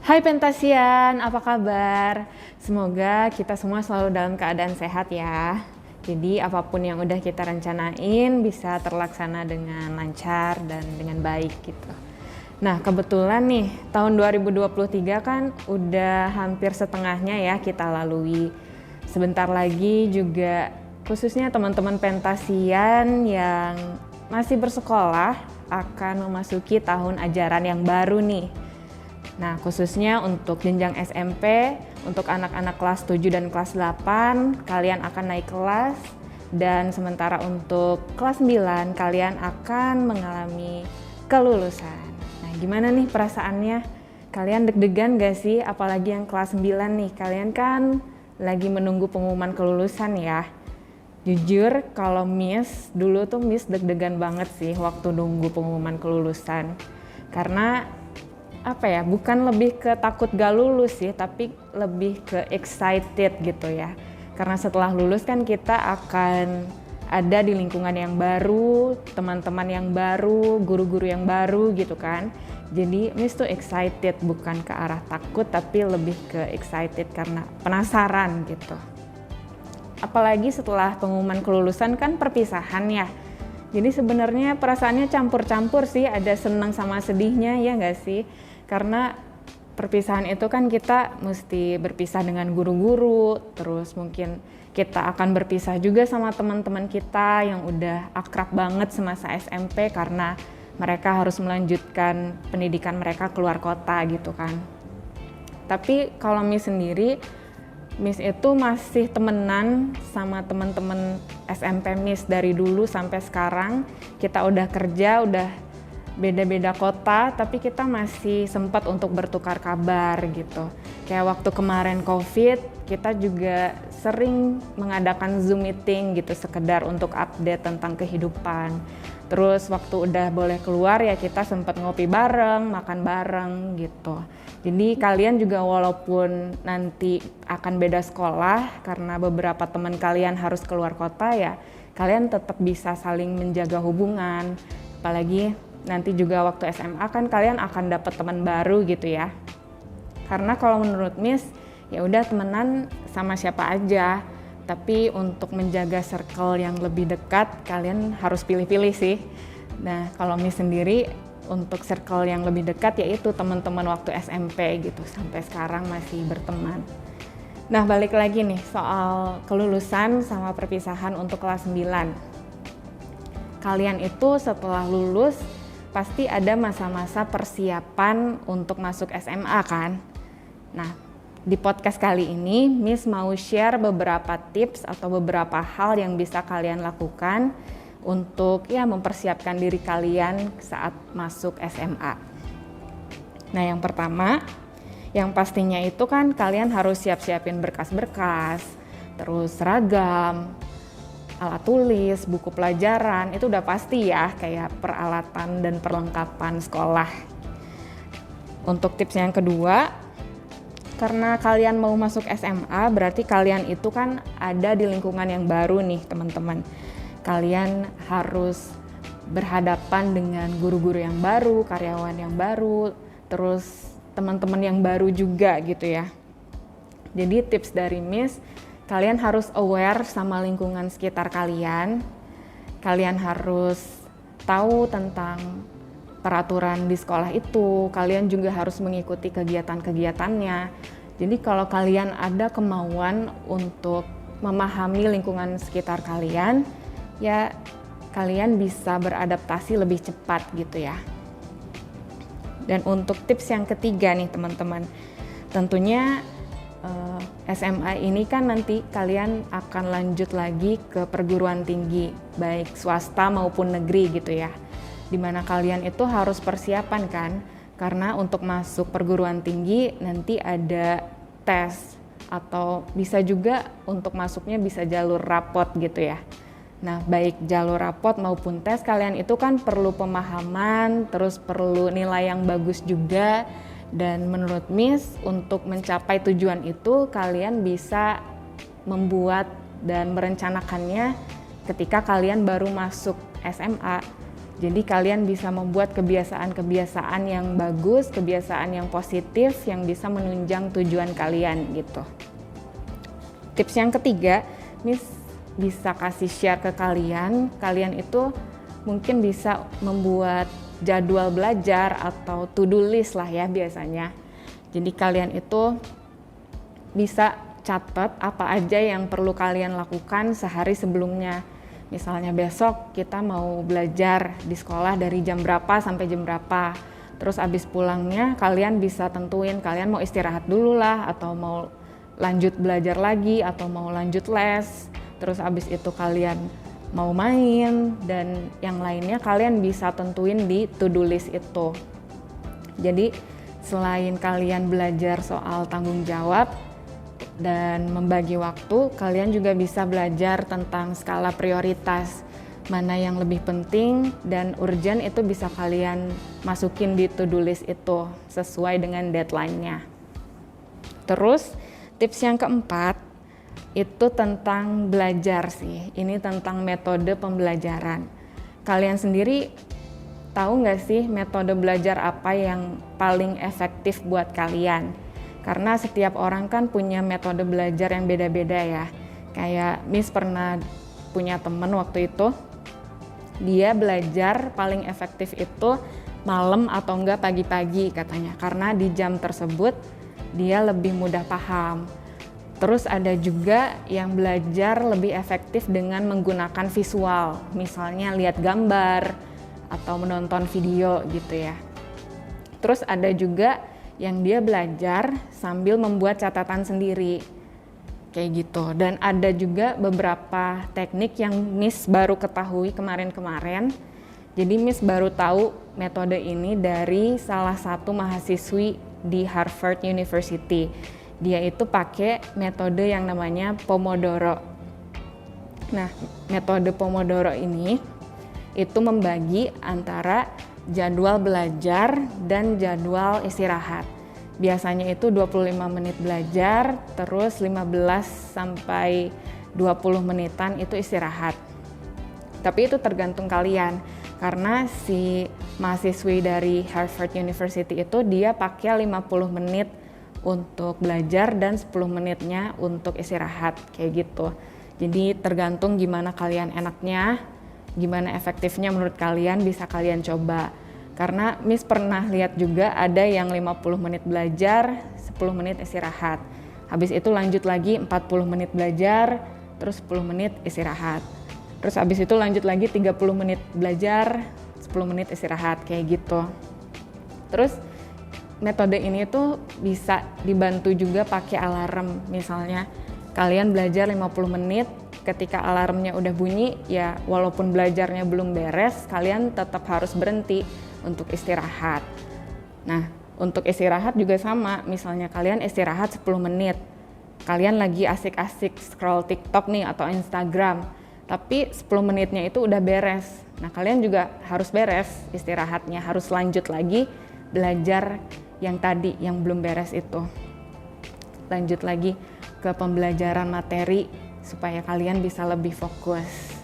Hai Pentasian, apa kabar? Semoga kita semua selalu dalam keadaan sehat ya. Jadi apapun yang udah kita rencanain bisa terlaksana dengan lancar dan dengan baik gitu. Nah kebetulan nih tahun 2023 kan udah hampir setengahnya ya kita lalui. Sebentar lagi juga khususnya teman-teman Pentasian yang masih bersekolah akan memasuki tahun ajaran yang baru nih. Nah, khususnya untuk jenjang SMP, untuk anak-anak kelas 7 dan kelas 8, kalian akan naik kelas. Dan sementara untuk kelas 9, kalian akan mengalami kelulusan. Nah, gimana nih perasaannya? Kalian deg-degan gak sih? Apalagi yang kelas 9 nih, kalian kan lagi menunggu pengumuman kelulusan ya. Jujur, kalau Miss, dulu tuh Miss deg-degan banget sih waktu nunggu pengumuman kelulusan. Karena bukan lebih ke takut gak lulus sih, tapi lebih ke excited gitu ya. Karena setelah lulus kan kita akan ada di lingkungan yang baru, teman-teman yang baru, guru-guru yang baru gitu kan. Jadi Miss tuh excited, bukan ke arah takut tapi lebih ke excited karena penasaran gitu. Apalagi setelah pengumuman kelulusan kan perpisahan ya. Jadi sebenarnya perasaannya campur-campur sih, ada senang sama sedihnya ya nggak sih? Karena perpisahan itu kan kita mesti berpisah dengan guru-guru, terus mungkin kita akan berpisah juga sama teman-teman kita yang udah akrab banget semasa SMP karena mereka harus melanjutkan pendidikan mereka keluar kota gitu kan. Tapi kalau Miss sendiri, Miss itu masih temenan sama teman-teman SMP Miss dari dulu sampai sekarang. Kita udah kerja, udah beda-beda kota, tapi kita masih sempat untuk bertukar kabar gitu. Kayak waktu kemarin COVID, kita juga sering mengadakan Zoom meeting gitu, sekedar untuk update tentang kehidupan. Terus waktu udah boleh keluar ya kita sempat ngopi bareng, makan bareng gitu. Jadi kalian juga walaupun nanti akan beda sekolah karena beberapa teman kalian harus keluar kota ya, kalian tetap bisa saling menjaga hubungan. Apalagi nanti juga waktu SMA kan kalian akan dapat teman baru gitu ya. Karena kalau menurut Miss, ya udah temenan sama siapa aja. Tapi untuk menjaga circle yang lebih dekat, kalian harus pilih-pilih sih. Nah, kalau Miss sendiri untuk circle yang lebih dekat yaitu teman-teman waktu SMP gitu, sampai sekarang masih berteman. Nah, balik lagi nih soal kelulusan sama perpisahan untuk kelas 9. Kalian itu setelah lulus pasti ada masa-masa persiapan untuk masuk SMA kan? Nah, di podcast kali ini Miss mau share beberapa tips atau beberapa hal yang bisa kalian lakukan untuk ya mempersiapkan diri kalian saat masuk SMA. Nah, yang pertama, yang pastinya itu kan kalian harus siap-siapin berkas-berkas, terus seragam, alat tulis, buku pelajaran, itu udah pasti ya, kayak peralatan dan perlengkapan sekolah. Untuk tips yang kedua, karena kalian mau masuk SMA, berarti kalian itu kan ada di lingkungan yang baru nih teman-teman. Kalian harus berhadapan dengan guru-guru yang baru, karyawan yang baru, terus teman-teman yang baru juga gitu ya. Jadi tips dari Miss, kalian harus aware sama lingkungan sekitar kalian. Kalian harus tahu tentang peraturan di sekolah itu. Kalian juga harus mengikuti kegiatan-kegiatannya. Jadi kalau kalian ada kemauan untuk memahami lingkungan sekitar kalian, ya kalian bisa beradaptasi lebih cepat gitu ya. Dan untuk tips yang ketiga nih teman-teman, tentunya SMA ini kan nanti kalian akan lanjut lagi ke perguruan tinggi, baik swasta maupun negeri gitu ya. Dimana kalian itu harus persiapan kan, karena untuk masuk perguruan tinggi nanti ada tes, atau bisa juga untuk masuknya bisa jalur rapot gitu ya. Nah, baik jalur rapot maupun tes kalian itu kan perlu pemahaman, terus perlu nilai yang bagus juga. Dan menurut Miss, untuk mencapai tujuan itu kalian bisa membuat dan merencanakannya ketika kalian baru masuk SMA. Jadi kalian bisa membuat kebiasaan-kebiasaan yang bagus, kebiasaan yang positif yang bisa menunjang tujuan kalian gitu. Tips yang ketiga, Miss bisa kasih share ke kalian. Kalian itu mungkin bisa membuat jadwal belajar atau to-do list lah ya biasanya. Jadi kalian itu bisa catat apa aja yang perlu kalian lakukan sehari sebelumnya. Misalnya besok kita mau belajar di sekolah dari jam berapa sampai jam berapa. Terus abis pulangnya kalian bisa tentuin kalian mau istirahat dulu lah atau mau lanjut belajar lagi atau mau lanjut les. Terus abis itu kalian mau main dan yang lainnya kalian bisa tentuin di to-do list itu. Jadi selain kalian belajar soal tanggung jawab dan membagi waktu, kalian juga bisa belajar tentang skala prioritas. Mana yang lebih penting dan urgent itu bisa kalian masukin di to-do list itu sesuai dengan deadline-nya. Terus tips yang keempat itu tentang belajar sih. Ini tentang metode pembelajaran. Kalian sendiri tahu nggak sih metode belajar apa yang paling efektif buat kalian? Karena setiap orang kan punya metode belajar yang beda-beda ya. Kayak Miss pernah punya temen waktu itu, dia belajar paling efektif itu malam atau enggak pagi-pagi katanya. Karena di jam tersebut dia lebih mudah paham. Terus ada juga yang belajar lebih efektif dengan menggunakan visual, misalnya lihat gambar atau menonton video gitu ya. Terus ada juga yang dia belajar sambil membuat catatan sendiri, kayak gitu. Dan ada juga beberapa teknik yang Miss baru ketahui kemarin-kemarin. Jadi Miss baru tahu metode ini dari salah satu mahasiswi di Harvard University. Dia itu pakai metode yang namanya Pomodoro. Nah, metode Pomodoro ini itu membagi antara jadwal belajar dan jadwal istirahat. Biasanya itu 25 menit belajar, terus 15 sampai 20 menitan itu istirahat. Tapi itu tergantung kalian, karena si mahasiswi dari Harvard University itu dia pakai 50 menit untuk belajar dan 10 menitnya untuk istirahat, kayak gitu. Jadi tergantung gimana kalian enaknya, gimana efektifnya menurut kalian, bisa kalian coba. Karena Miss pernah lihat juga ada yang 50 menit belajar, 10 menit istirahat. Habis itu lanjut lagi 40 menit belajar, terus 10 menit istirahat. Terus habis itu lanjut lagi 30 menit belajar, 10 menit istirahat, kayak gitu. Terus metode ini tuh bisa dibantu juga pakai alarm. Misalnya kalian belajar 50 menit, ketika alarmnya udah bunyi, ya walaupun belajarnya belum beres, kalian tetap harus berhenti untuk istirahat. Nah, untuk istirahat juga sama. Misalnya kalian istirahat 10 menit, kalian lagi asik-asik scroll TikTok nih atau Instagram, tapi 10 menitnya itu udah beres. Nah, kalian juga harus beres istirahatnya, harus lanjut lagi belajar yang tadi, yang belum beres itu. Lanjut lagi ke pembelajaran materi supaya kalian bisa lebih fokus.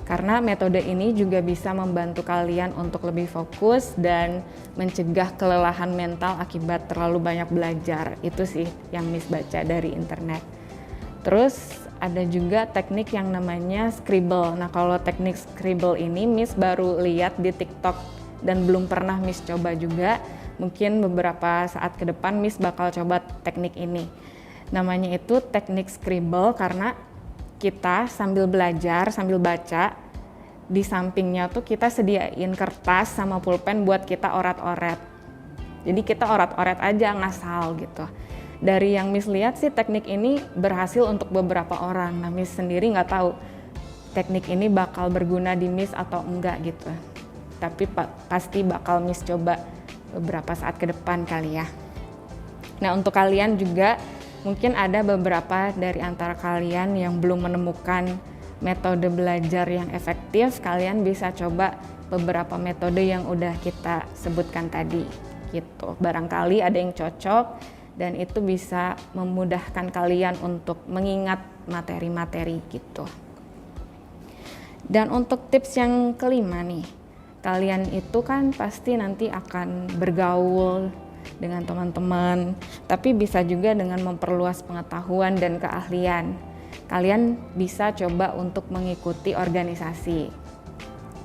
Karena metode ini juga bisa membantu kalian untuk lebih fokus dan mencegah kelelahan mental akibat terlalu banyak belajar. Itu sih yang Miss baca dari internet. Terus ada juga teknik yang namanya scribble. Nah, kalau teknik scribble ini Miss baru lihat di TikTok dan belum pernah Miss coba juga. Mungkin beberapa saat ke depan Miss bakal coba teknik ini. Namanya itu teknik scribble karena kita sambil belajar, sambil baca, di sampingnya tuh kita sediain kertas sama pulpen buat kita orat-oret. Jadi kita orat-oret aja ngasal gitu. Dari yang Miss lihat sih teknik ini berhasil untuk beberapa orang. Nah, Miss sendiri nggak tahu teknik ini bakal berguna di Miss atau enggak gitu. Tapi pasti bakal Miss coba beberapa saat ke depan kali ya. Nah, untuk kalian juga mungkin ada beberapa dari antara kalian yang belum menemukan metode belajar yang efektif, kalian bisa coba beberapa metode yang udah kita sebutkan tadi gitu. Barangkali ada yang cocok dan itu bisa memudahkan kalian untuk mengingat materi-materi gitu. Dan untuk tips yang kelima nih, kalian itu kan pasti nanti akan bergaul dengan teman-teman, tapi bisa juga dengan memperluas pengetahuan dan keahlian. Kalian bisa coba untuk mengikuti organisasi,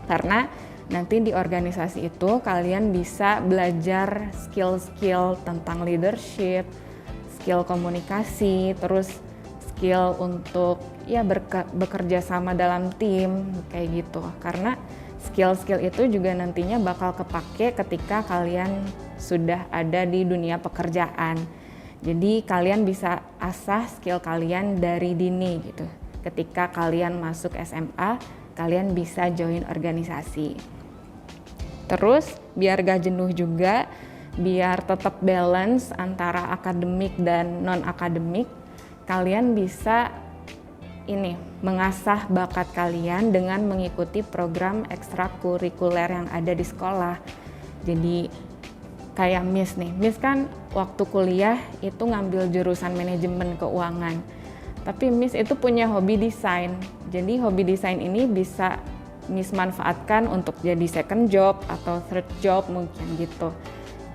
karena nanti di organisasi itu kalian bisa belajar skill-skill tentang leadership, skill komunikasi, terus skill untuk ya bekerja sama dalam tim kayak gitu. Karena skill-skill itu juga nantinya bakal kepake ketika kalian sudah ada di dunia pekerjaan. Jadi kalian bisa asah skill kalian dari dini gitu. Ketika kalian masuk SMA, kalian bisa join organisasi. Terus biar gak jenuh juga, biar tetap balance antara akademik dan non-akademik, kalian bisa mengasah bakat kalian dengan mengikuti program ekstrakurikuler yang ada di sekolah. Jadi kayak Miss kan waktu kuliah itu ngambil jurusan manajemen keuangan. Tapi Miss itu punya hobi desain. Jadi hobi desain ini bisa Miss manfaatkan untuk jadi second job atau third job mungkin gitu.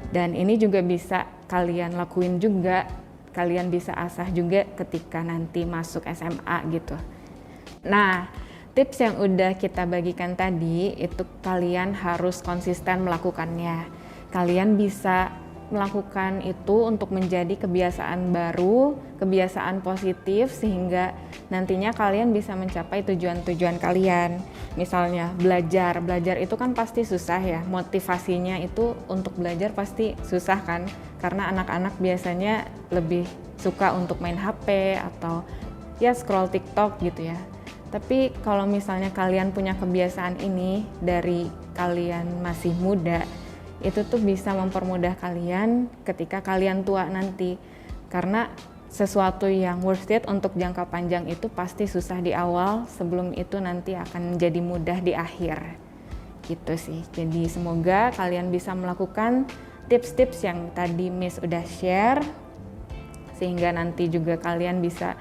Dan ini juga bisa kalian lakuin juga, kalian bisa asah juga ketika nanti masuk SMA gitu. Nah, tips yang udah kita bagikan tadi itu kalian harus konsisten melakukannya. Kalian bisa melakukan itu untuk menjadi kebiasaan baru, kebiasaan positif sehingga nantinya kalian bisa mencapai tujuan-tujuan kalian. Misalnya belajar itu kan pasti susah ya, motivasinya itu untuk belajar pasti susah kan, karena anak-anak biasanya lebih suka untuk main HP atau ya scroll TikTok gitu ya. Tapi kalau misalnya kalian punya kebiasaan ini dari kalian masih muda, itu tuh bisa mempermudah kalian ketika kalian tua nanti. Karena sesuatu yang worth it untuk jangka panjang itu pasti susah di awal, sebelum itu nanti akan menjadi mudah di akhir. Gitu sih. Jadi semoga kalian bisa melakukan tips-tips yang tadi Miss udah share, sehingga nanti juga kalian bisa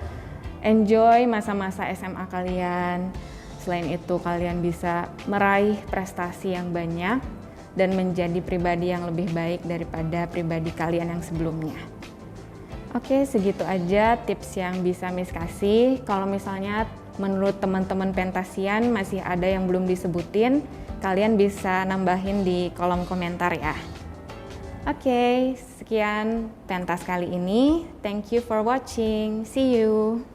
enjoy masa-masa SMA kalian. Selain itu kalian bisa meraih prestasi yang banyak dan menjadi pribadi yang lebih baik daripada pribadi kalian yang sebelumnya. Oke, segitu aja tips yang bisa Miss kasih. Kalau misalnya menurut teman-teman Pentasian masih ada yang belum disebutin, kalian bisa nambahin di kolom komentar ya. Oke, sekian pentas kali ini. Thank you for watching. See you.